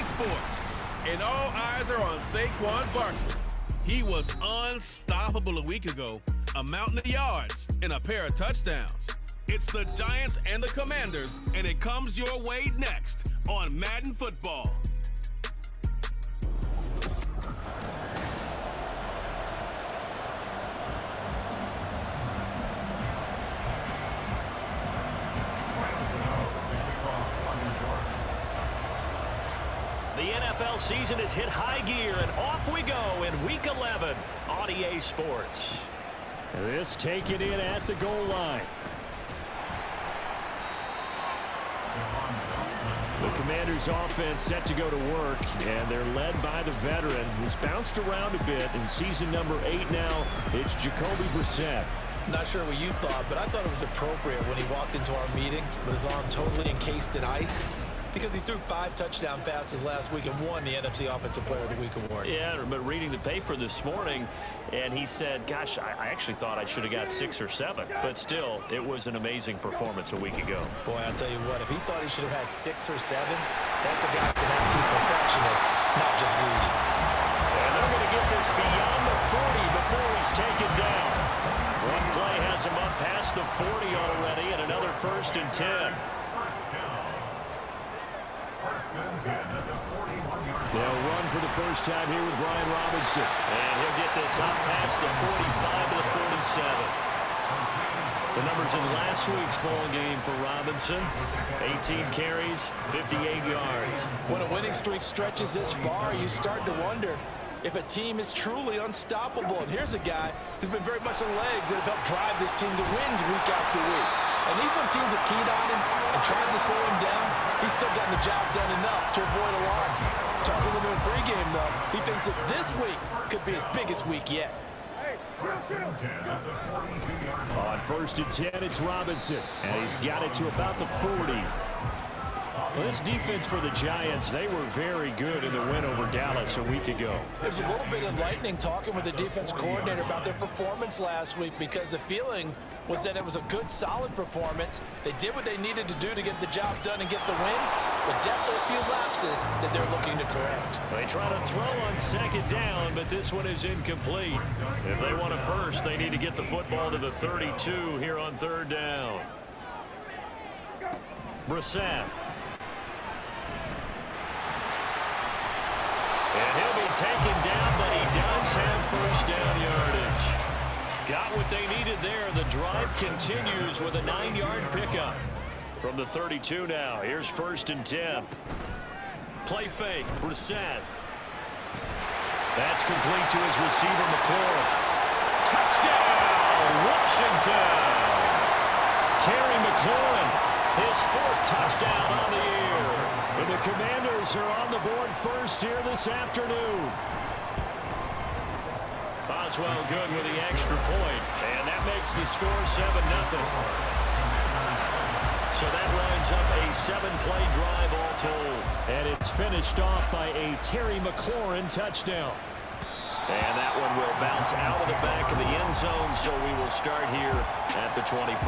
Sports. And all eyes are on Saquon Barkley. He was unstoppable a week ago, amounting to yards and a pair of touchdowns. It's the Giants and the Commanders, and it comes your way next on Madden Football. The NFL season has hit high gear, and off we go in Week 11 on EA Sports. This taken in at the goal line. The Commanders' offense set to go to work, and they're led by the veteran who's bounced around a bit in season number 8 now. It's Jacoby Brissett. Not sure what you thought, but I thought it was appropriate when he walked into our meeting with his arm totally encased in ice, because he threw 5 touchdown passes last week and won the NFC Offensive Player of the Week award. Yeah, but reading the paper this morning, and he said, gosh, I actually thought I should have got 6 or 7. But still, it was an amazing performance a week ago. Boy, I'll tell you what, if he thought he should have had 6 or 7, that's a guy that's an absolute perfectionist, not just greedy. And they're going to get this beyond the 40 before he's taken down. One play has him up past the 40 already, and another 1st and 10. They'll run for the first time here with Brian Robinson. And he'll get this up past the 45 to the 47. The numbers in last week's ball game for Robinson: 18 carries, 58 yards. When a winning streak stretches this far, you start to wonder if a team is truly unstoppable. And here's a guy who's been very much the legs that have helped drive this team to wins week after week. And even when teams have keyed on him and tried to slow him down, he's still gotten the job done enough to avoid a loss. Talking with him in pregame, though, he thinks that this week could be his biggest week yet. On 1st and 10, it's Robinson, and he's got it to about the 40. Well, this defense for the Giants, they were very good in the win over Dallas a week ago. There's a little bit enlightening talking with the defense coordinator about their performance last week, because the feeling was that it was a good, solid performance. They did what they needed to do to get the job done and get the win, but definitely a few lapses that they're looking to correct. They try to throw on 2nd down, but this one is incomplete. If they want a first, they need to get the football to the 32 here on 3rd down. Brissett. And he'll be taken down, but he does have 1st down yardage. Got what they needed there. The drive continues with a 9-yard pickup. From the 32 now, here's 1st and 10. Play fake, Brissett. That's complete to his receiver, McLaurin. Touchdown, Washington! Terry McLaurin, his 4th touchdown on the year. And the Commanders are on the board first here this afternoon. Boswell good with the extra point, and that makes the score 7-0. So that lines up a 7-play drive all told. And it's finished off by a Terry McLaurin touchdown. And that one will bounce out of the back of the end zone, so we will start here at the 25.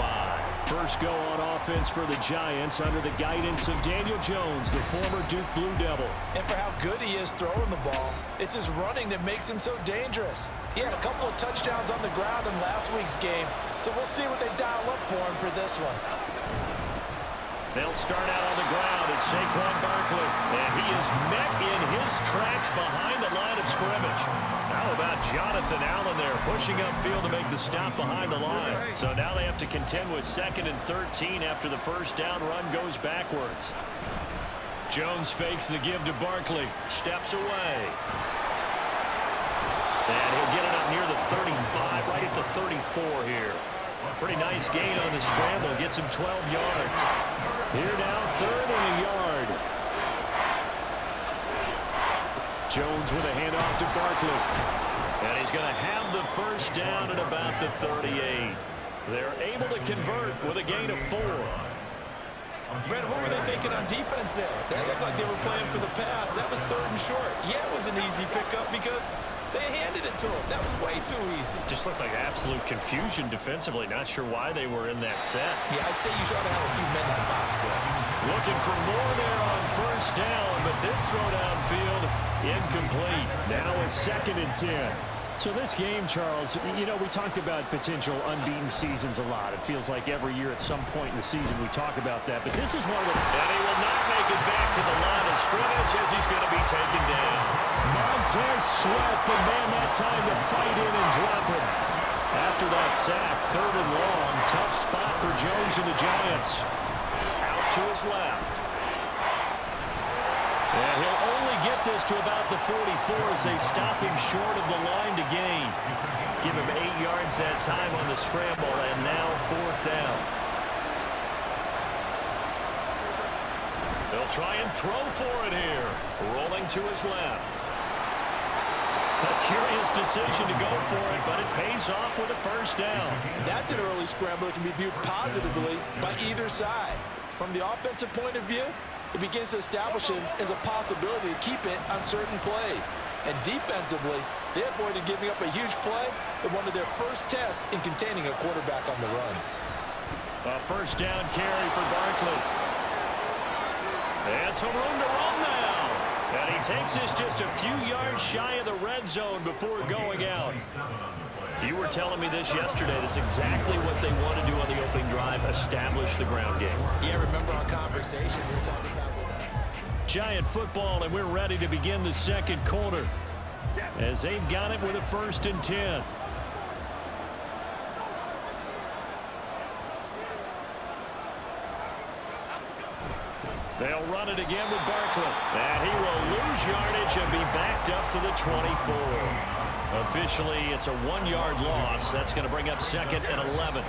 First go on offense for the Giants under the guidance of Daniel Jones, the former Duke Blue Devil. And for how good he is throwing the ball, it's his running that makes him so dangerous. He had a couple of touchdowns on the ground in last week's game, so we'll see what they dial up for him for this one. They'll start out on the ground. It's Saquon Barkley, and he is met in his tracks behind the line of scrimmage. How about Jonathan Allen there pushing upfield to make the stop behind the line? So now they have to contend with 2nd and 13 after the 1st down run goes backwards. Jones fakes the give to Barkley, steps away. And he'll get it up near the 35, right at the 34 here. Pretty nice gain on the scramble, gets him 12 yards. Here now, 3rd and a yard. Jones with a handoff to Barkley. And he's going to have the 1st down at about the 38. They're able to convert with a gain of 4. Brandon, what were they thinking on defense there? That looked like they were playing for the pass. That was 3rd and short. Yeah, it was an easy pickup because they handed it to him. That was way too easy. Just looked like absolute confusion defensively. Not sure why they were in that set. Yeah, I'd say you try to have a few men in the box there. Looking for more there on 1st down, but this throw downfield incomplete. Now a 2nd and 10. So this game, Charles, you know, we talked about potential unbeaten seasons a lot. It feels like every year at some point in the season we talk about that. But this is one of the... And he will not make it back to the line of scrimmage as he's going to be taken down. Montez Sweat, the man that time to fight in and drop him. After that sack, 3rd and long, tough spot for Jones and the Giants. Out to his left. And he'll only get this to about the 44 as they stop him short of the line to gain. Give him 8 yards that time on the scramble, and now 4th down. They'll try and throw for it here. Rolling to his left. A curious decision to go for it, but it pays off with a 1st down. That's an early scramble that can be viewed positively by either side. From the offensive point of view, it begins to establish him as a possibility to keep it on certain plays. And defensively, they avoided giving up a huge play in one of their first tests in containing a quarterback on the run. A 1st down carry for Barkley. And some room to run now. And he takes this just a few yards shy of the red zone before going out. You were telling me this yesterday. That's exactly what they want to do on the opening drive, establish the ground game. Yeah, remember our conversation we were talking about with that. Giant football, and we're ready to begin the 2nd quarter as they've got it with a 1st and 10. They'll run it again with Barkley. And he will lose yardage and be backed up to the 24. Officially, it's a 1-yard loss. That's going to bring up 2nd and 11.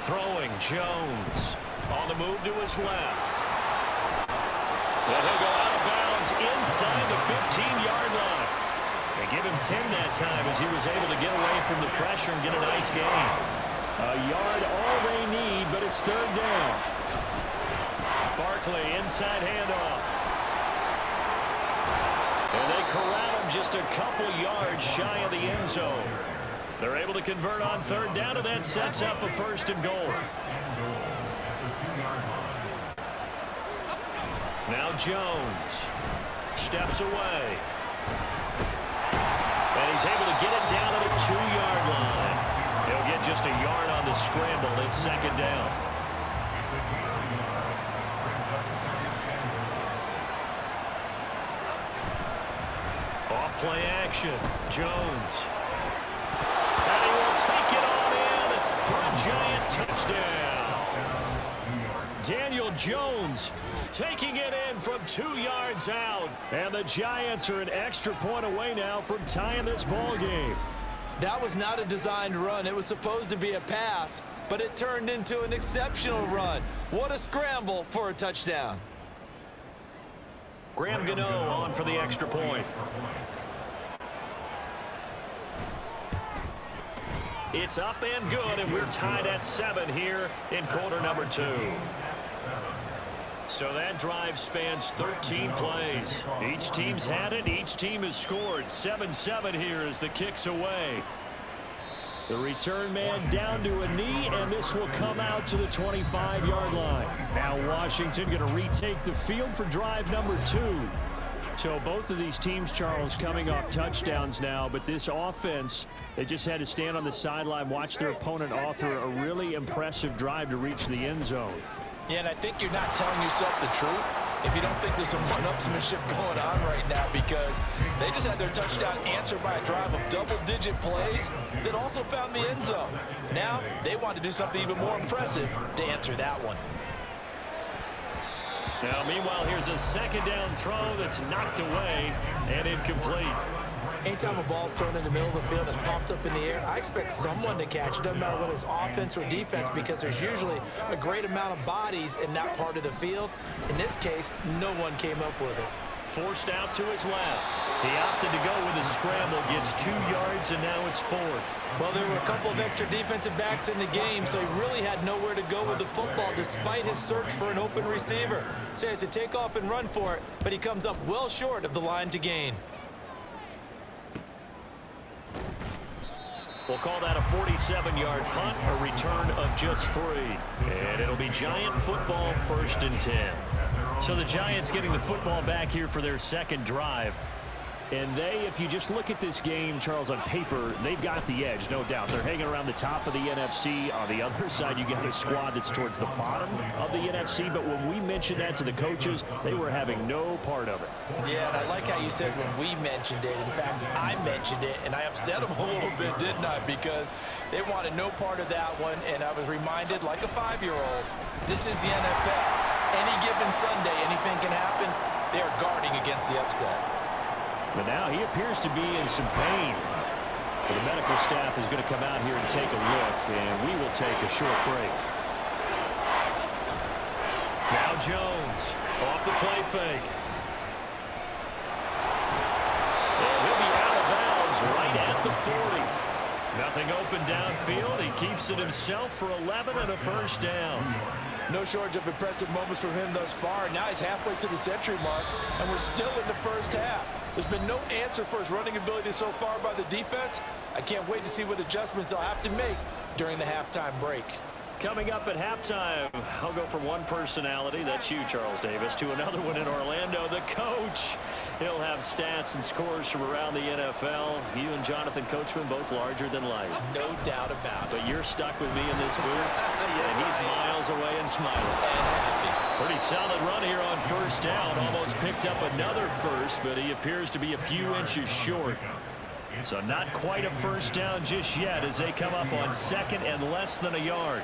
Throwing, Jones. On the move to his left. And he'll go out of bounds inside the 15-yard line. They give him 10 that time as he was able to get away from the pressure and get a nice gain. A yard all they need, but it's 3rd down. Barkley, inside handoff. And they corral him just a couple yards shy of the end zone. They're able to convert on 3rd down, and that sets up a 1st and goal. Now Jones steps away. And he's able to get it down to the 2-yard line. He'll get just a yard on the scramble. It's 2nd down. Off play action. Jones. And he will take it on in for a Giant touchdown. Daniel Jones taking it in from 2 yards out. And the Giants are an extra point away now from tying this ball game. That was not a designed run. It was supposed to be a pass, but it turned into an exceptional run. What a scramble for a touchdown. Graham Gano on for the extra point. It's up and good, and we're tied at 7 here in quarter number 2. So that drive spans 13 plays. Each team's had it. Each team has scored. 7-7 here as the kick's away. The return man down to a knee, and this will come out to the 25-yard line. Now Washington going to retake the field for drive number 2. So both of these teams, Charles, coming off touchdowns now, but this offense, they just had to stand on the sideline, watch their opponent author a really impressive drive to reach the end zone. Yeah, and I think you're not telling yourself the truth if you don't think there's some one-upsmanship going on right now, because they just had their touchdown answered by a drive of double-digit plays that also found the end zone. Now they want to do something even more impressive to answer that one. Now, meanwhile, here's a 2nd down throw that's knocked away and incomplete. Anytime a ball's thrown in the middle of the field and is popped up in the air, I expect someone to catch it. Doesn't matter whether it's offense or defense, because there's usually a great amount of bodies in that part of the field. In this case, no one came up with it. Forced out to his left. He opted to go with a scramble, gets 2 yards, and now it's 4th. Well, there were a couple of extra defensive backs in the game, so he really had nowhere to go with the football despite his search for an open receiver. So he has to take off and run for it, but he comes up well short of the line to gain. We'll call that a 47-yard punt, a return of just 3. And it'll be Giant football, 1st and 10. So the Giants getting the football back here for their second drive. And if you just look at this game, Charles, on paper, they've got the edge, no doubt. They're hanging around the top of the NFC. On the other side, you got a squad that's towards the bottom of the NFC. But when we mentioned that to the coaches, they were having no part of it. Yeah, and I like how you said when we mentioned it. In fact, I mentioned it, and I upset them a little bit, didn't I? Because they wanted no part of that one, and I was reminded, like a 5-year-old, this is the NFL. Any given Sunday, anything can happen. They're guarding against the upset. But now he appears to be in some pain. Well, the medical staff is going to come out here and take a look, and we will take a short break. Now Jones off the play fake. And he'll be out of bounds right at the 40. Nothing open downfield. He keeps it himself for 11 and a 1st down. No shortage of impressive moments from him thus far. Now he's halfway to the century mark, and we're still in the first half. There's been no answer for his running ability so far by the defense. I can't wait to see what adjustments they'll have to make during the halftime break. Coming up at halftime, I'll go from one personality, that's you, Charles Davis, to another one in Orlando, the coach. He'll have stats and scores from around the NFL. You and Jonathan Coachman both larger than life. No doubt about it. But you're stuck with me in this booth, Yes, and he's miles away and smiling. And happy. Pretty solid run here on 1st down. Almost picked up another first, but he appears to be a few inches short. So not quite a 1st down just yet as they come up on 2nd and less than a yard.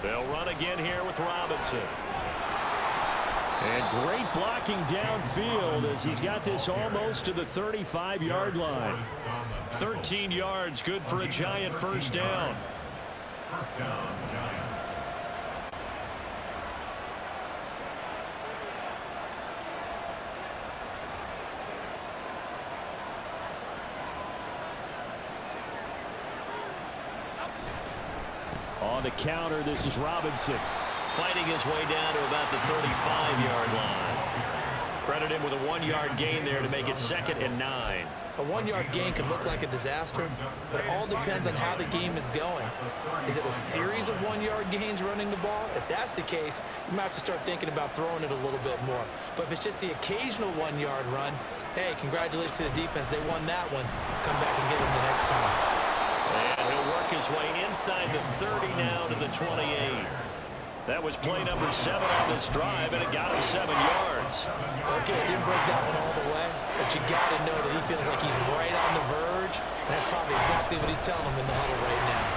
They'll run again here with Robinson. And great blocking downfield as he's got this almost to the 35-yard line. 13 yards, good for a Giant 1st down. On the counter, this is Robinson. Fighting his way down to about the 35-yard line. Credit him with a 1-yard gain there to make it 2nd and 9. A 1-yard gain could look like a disaster, but it all depends on how the game is going. Is it a series of 1-yard gains running the ball? If that's the case, you might have to start thinking about throwing it a little bit more. But if it's just the occasional 1-yard run, hey, congratulations to the defense. They won that one. Come back and get them the next time. And he'll work his way inside the 30 now to the 28. That was play number 7 on this drive, and it got him 7 yards. Okay, he didn't break that one all the way, but you got to know that he feels like he's right on the verge, and that's probably exactly what he's telling him in the huddle right now.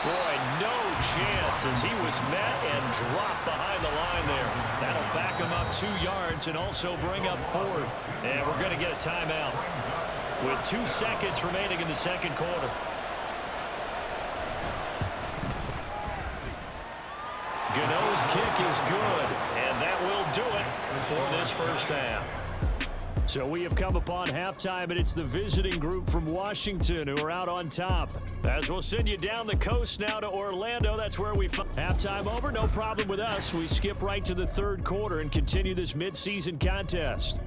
Boy, no chance as he was met and dropped behind the line there. That'll back him up 2 yards and also bring up 4th. And we're going to get a timeout with 2 seconds remaining in the 2nd quarter. Gano's kick is good, and that will do it for this 1st half. So we have come upon halftime, and it's the visiting group from Washington who are out on top. As we'll send you down the coast now to Orlando. That's where we halftime over. No problem with us. We skip right to the 3rd quarter and continue this midseason contest.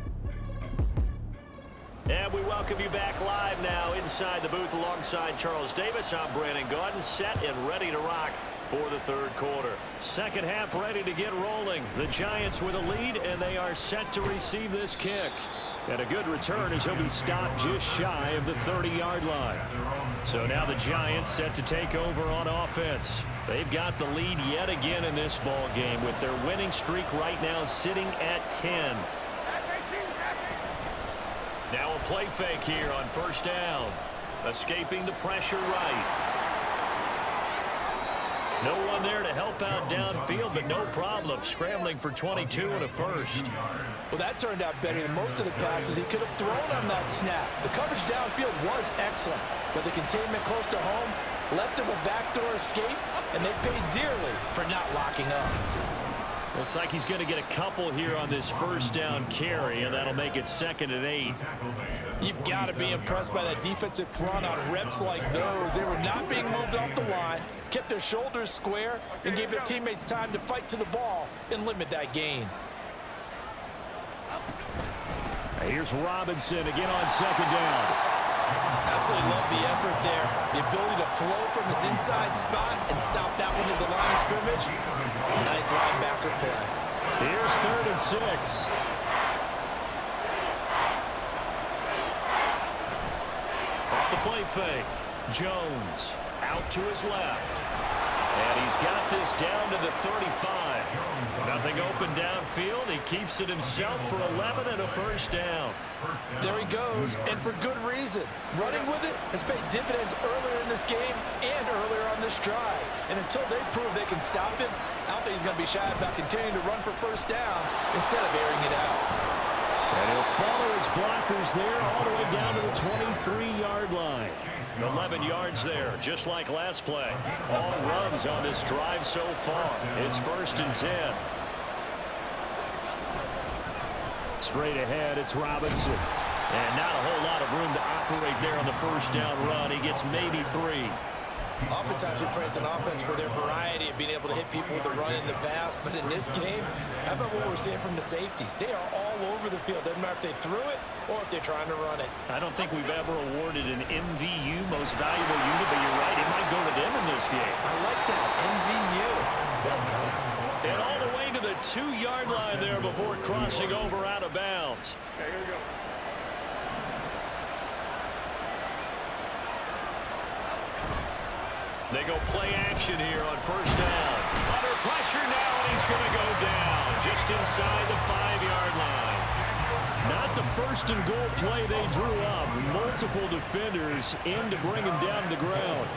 And we welcome you back live now inside the booth alongside Charles Davis. I'm Brandon Gaudin, set and ready to rock for the 3rd quarter. 2nd half ready to get rolling. The Giants with a lead, and they are set to receive this kick. And a good return as he'll be stopped just shy of the 30-yard line. So now the Giants set to take over on offense. They've got the lead yet again in this ball game with their winning streak right now sitting at 10. Now a play fake here on 1st down. Escaping the pressure right. No one there to help out downfield, but no problem. Scrambling for 22 and a 1st. Well, that turned out better than most of the passes he could have thrown on that snap. The coverage downfield was excellent, but the containment close to home left him a backdoor escape, and they paid dearly for not locking up. Looks like he's going to get a couple here on this 1st down carry, and that'll make it 2nd and 8. You've got to be impressed by that defensive front on reps like those. They were not being moved off the line, kept their shoulders square, and gave their teammates time to fight to the ball and limit that gain. Here's Robinson again on second down. Absolutely love the effort there. The ability to flow from his inside spot and stop that one at the line of scrimmage. Nice linebacker play. Here's 3rd and 6. Off the play fake. Jones out to his left. And he's got this down to the 35. Nothing open downfield. He keeps it himself for 11 and a first down. There he goes, and for good reason. Running with it has paid dividends earlier in this game and earlier on this drive. And until they prove they can stop him, I don't think he's going to be shy about continuing to run for first downs instead of airing it out. And he'll follow his blockers there all the way down to the 23-yard line. 11 yards there, just like last play. All runs on this drive so far. It's 1st and 10. Straight ahead, it's Robinson. And not a whole lot of room to operate there on the first down run. He gets maybe 3. Oftentimes we praise an offense for their variety of being able to hit people with the run in the pass, but in this game, how about what we're seeing from the safeties? They are all over the field. Doesn't matter if they threw it or if they're trying to run it. I don't think we've ever awarded an MVU, most valuable unit, but you're right, it might go to them in this game. I like that, MVU. Well done. And all the way to the 2-yard line there before crossing over out of bounds. Okay, here we go. They go play action here on first down. Under pressure now, and he's going to go down just inside the 5-yard line. Not the first and goal play they drew up. Multiple defenders in to bring him down to the ground.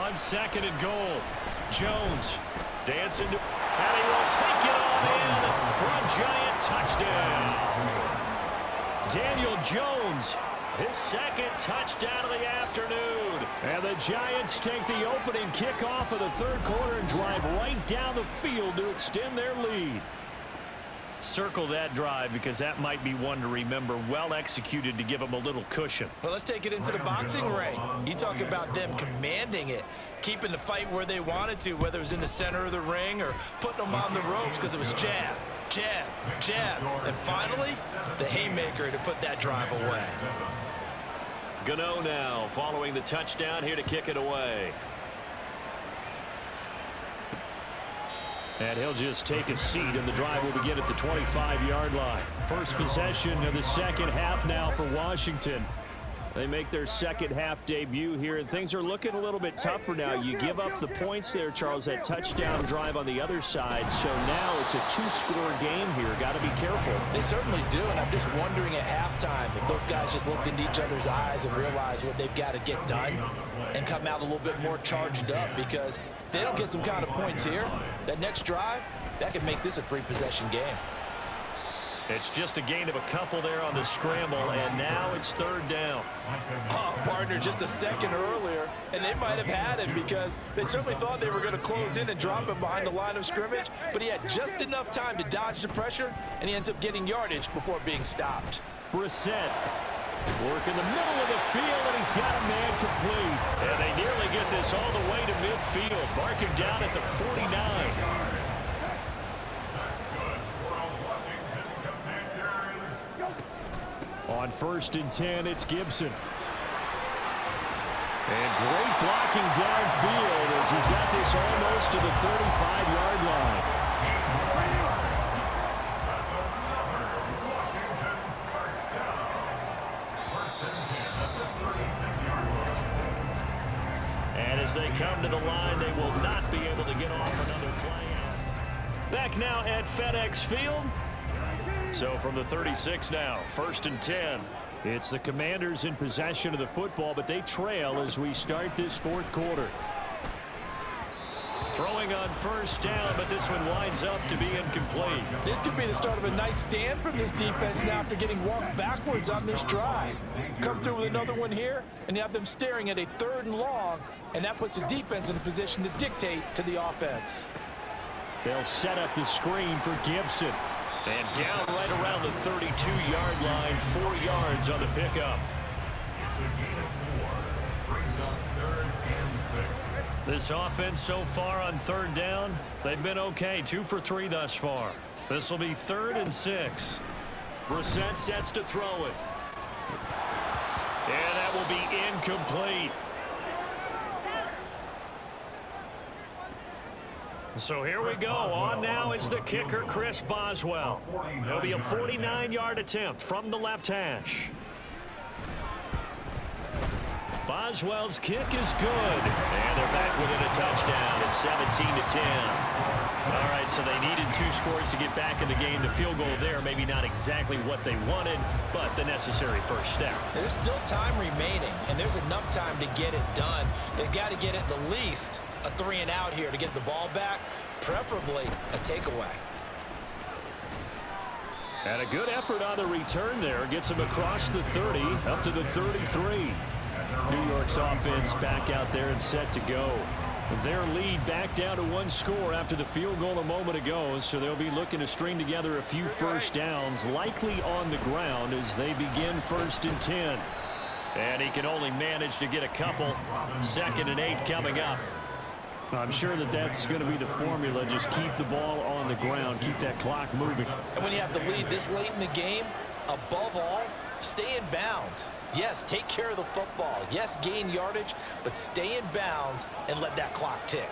On 2nd and goal, Jones dancing to, and he will take it on in for a giant touchdown. Daniel Jones, his 2nd touchdown of the afternoon. And the Giants take the opening kickoff of the 3rd quarter and drive right down the field to extend their lead. Circle that drive because that might be one to remember. Well executed to give them a little cushion. Well, let's take it into the boxing ring. You talk about them commanding it, keeping the fight where they wanted to, whether it was in the center of the ring or putting them on the ropes because it was jab, jab, jab. And finally, the haymaker to put that drive away. Gano now following the touchdown here to kick it away. And he'll just take a seat, and the drive will begin at the 25-yard line. First possession of the second half now for Washington. They make their second half debut here, and things are looking a little bit tougher now. You give up the points there, Charles, that touchdown drive on the other side. So now it's a 2-score game here. Got to be careful. They certainly do, and I'm just wondering at halftime if those guys just looked into each other's eyes and realized what they've got to get done and come out a little bit more charged up, because if they don't get some kind of points here, that next drive, that could make this a 3-possession game. It's just a gain of a couple there on the scramble, and now it's 3rd down. Oh, partner, just a second earlier, and they might have had him because they certainly thought they were going to close in and drop him behind the line of scrimmage, but he had just enough time to dodge the pressure, and he ends up getting yardage before being stopped. Brissett work in the middle of the field, and he's got a man complete. And they nearly get this all the way to midfield. Mark him down at the 49. On 1st and 10, it's Gibson. And great blocking downfield as he's got this almost to the 35-yard line. And as they come to the line, they will not be able to get off another play. Back now at FedEx Field. So from the 36 now, 1st and 10. It's the Commanders in possession of the football, but they trail as we start this 4th quarter. Throwing on first down, but this one winds up to be incomplete. This could be the start of a nice stand from this defense now after getting walked backwards on this drive. Come through with another one here, and you have them staring at a 3rd and long, and that puts the defense in a position to dictate to the offense. They'll set up the screen for Gibson. And down right around the 32-yard line, 4 yards on the pickup. This offense so far on 3rd down, they've been okay. 2 for 3 thus far. This will be 3rd and 6. Brissett sets to throw it. And that will be incomplete. So here we go. On now is the kicker, Chris Boswell. It'll be a 49-yard attempt from the left hash. Boswell's kick is good. And they're back within a touchdown. It's 17-10. All right, so they needed 2 scores to get back in the game. The field goal there, maybe not exactly what they wanted, but the necessary first step. There's still time remaining, and there's enough time to get it done. They've got to get at the least a 3-and-out here to get the ball back, preferably a takeaway. And a good effort on the return there. Gets him across the 30, up to the 33. New York's offense back out there and set to go. Their lead back down to 1 score after the field goal a moment ago, so they'll be looking to string together a few first downs, likely on the ground as they begin 1st and 10. And he can only manage to get a couple. 2nd and 8 coming up. I'm sure that that's going to be the formula. Just keep the ball on the ground, keep that clock moving. And when you have the lead this late in the game, above all, stay in bounds. Yes, take care of the football. Yes, gain yardage, but stay in bounds and let that clock tick.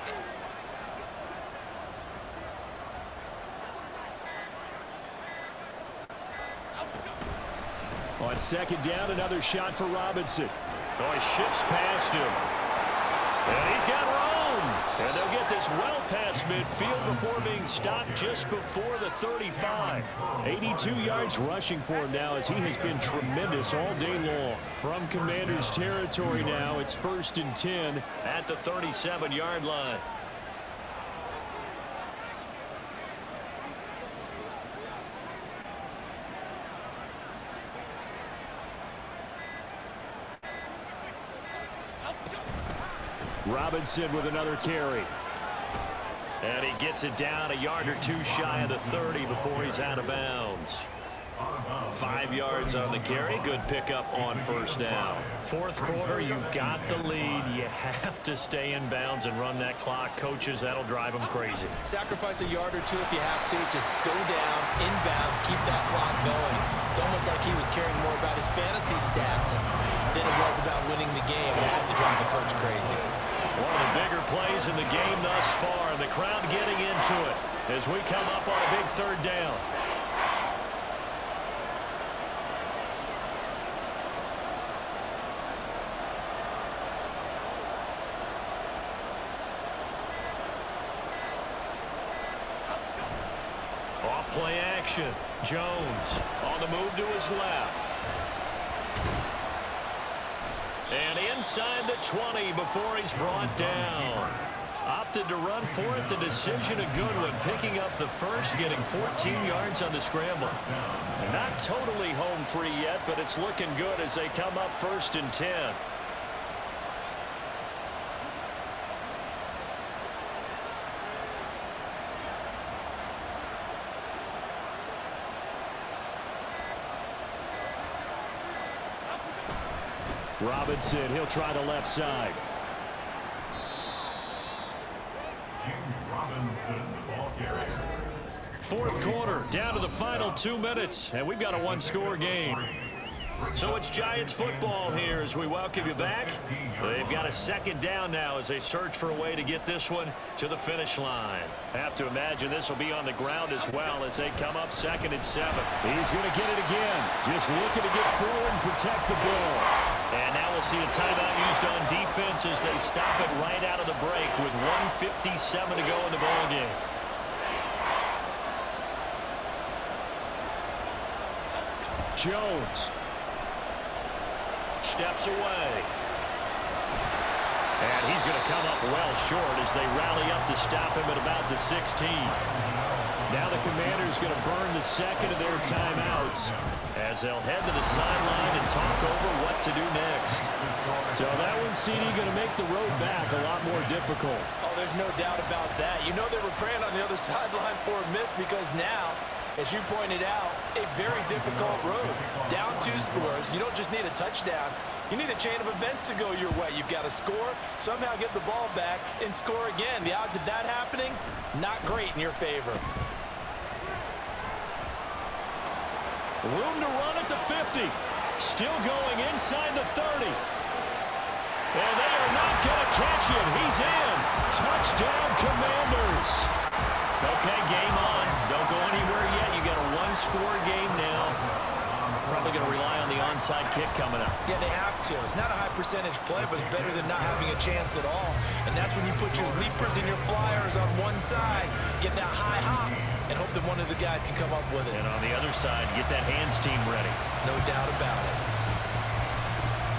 On 2nd down, another shot for Robinson. Oh, he shifts past him. And he's got room. And they'll get this well past midfield before being stopped just before the 35. 82 yards rushing for him now as he has been tremendous all day long. From Commander's territory now, it's 1st and 10 at the 37-yard line. Robinson with another carry. And he gets it down a yard or 2 shy of the 30 before he's out of bounds. 5 yards on the carry. Good pickup on 1st down. 4th quarter, you've got the lead. You have to stay in bounds and run that clock. Coaches, that'll drive them crazy. Sacrifice a yard or 2 if you have to. Just go down, in bounds, keep that clock going. It's almost like he was caring more about his fantasy stats than it was about winning the game. It has to drive the coach crazy. One of the bigger plays in the game thus far, and the crowd getting into it as we come up on a big 3rd down. Off play action. Jones on the move to his left. And inside the 20 before he's brought down. Opted to run for it. The decision a good one. Picking up the first, getting 14 yards on the scramble. Not totally home free yet, but it's looking good as they come up 1st and 10. Robinson, he'll try the left side. Fourth quarter, down to the final 2 minutes, and we've got a 1-score game. So it's Giants football here as we welcome you back. They've got a 2nd down now as they search for a way to get this one to the finish line. Have to imagine this will be on the ground as well as they come up 2nd and 7. He's going to get it again. Just looking to get forward and protect the ball. And now we'll see a timeout used on defense as they stop it right out of the break with 1:57 to go in the ballgame. Jones steps away. And he's going to come up well short as they rally up to stop him at about the 16. Now the Commanders going to burn the 2nd of their timeouts as they'll head to the sideline and talk over what to do next. So that one, CD, going to make the road back a lot more difficult. Oh, there's no doubt about that. You know they were praying on the other sideline for a miss because now, as you pointed out, a very difficult road. Down 2 scores. You don't just need a touchdown. You need a chain of events to go your way. You've got to score, somehow get the ball back, and score again. The odds of that happening, not great in your favor. Room to run at the 50. Still going inside the 30. And they are not going to catch him. He's in. Touchdown, Commanders. Okay, game on. Don't go anywhere yet. You got a one-score game now. Probably going to rely on the onside kick coming up. Yeah, they have to. It's not a high-percentage play, but it's better than not having a chance at all. And that's when you put your leapers and your flyers on one side, get that high hop, and hope that one of the guys can come up with it. And on the other side, get that hands team ready. No doubt about it.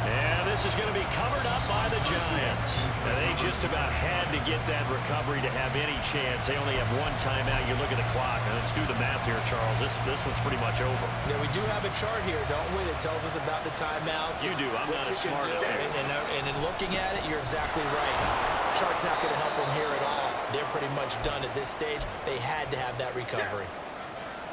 And this is going to be covered up by the Giants. And they just about had to get that recovery to have any chance. They only have one timeout. You look at the clock, and let's do the math here, Charles. This one's pretty much over. Yeah, we do have a chart here, don't we, that tells us about the timeouts. You do. I'm not as smart as you. And in looking at it, you're exactly right. Chart's not going to help them here at all. They're pretty much done at this stage. They had to have that recovery.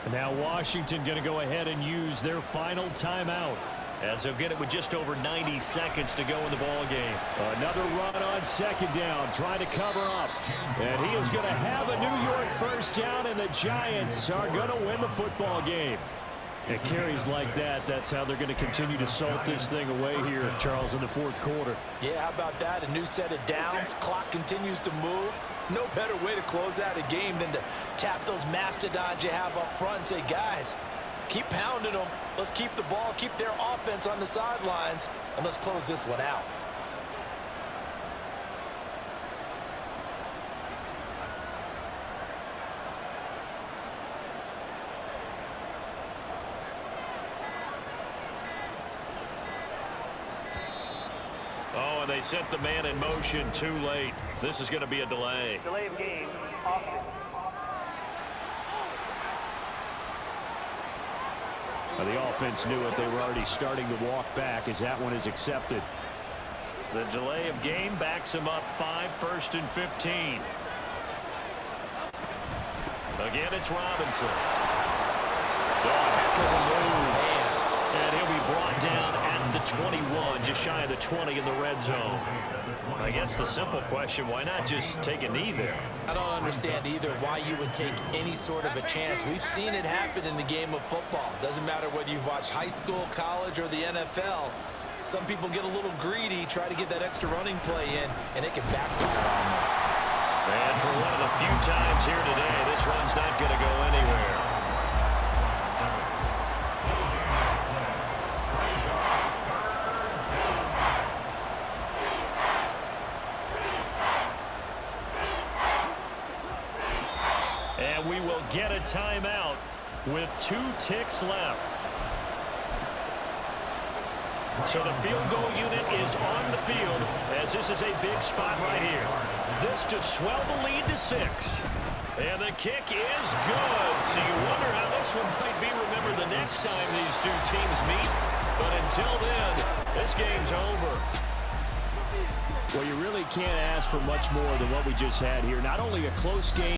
And now Washington going to go ahead and use their final timeout, as they'll get it with just over 90 seconds to go in the ball game. Another run on second down, trying to cover up. And he is going to have a New York first down, and the Giants are going to win the football game. And carries like that, that's how they're going to continue to salt this thing away here, Charles, in the fourth quarter. Yeah, how about that? A new set of downs. Clock continues to move. No better way to close out a game than to tap those mastodons you have up front and say, guys, keep pounding them. Let's keep the ball, keep their offense on the sidelines, and let's close this one out. Oh, and they set the man in motion too late. This is going to be a delay. Delay of game. Offense. The offense knew it. They were already starting to walk back as that one is accepted. The delay of game backs him up 5, 1st and 15. Again, it's Robinson. Oh, heck of a move. And he'll be brought down at the 21, just shy of the 20 in the red zone. I guess the simple question, why not just take a knee there? I don't understand either why you would take any sort of a chance. We've seen it happen in the game of football. Doesn't matter whether you've watched high school, college, or the NFL. Some people get a little greedy, try to get that extra running play in, and it can backfire on them. And for one of the few times here today, this run's not going to go anywhere. And we will get a timeout with 2 ticks left. So the field goal unit is on the field as this is a big spot right here. This to swell the lead to 6. And the kick is good. So you wonder how this one might be remembered the next time these two teams meet. But until then, this game's over. Well, you really can't ask for much more than what we just had here. Not only a close game.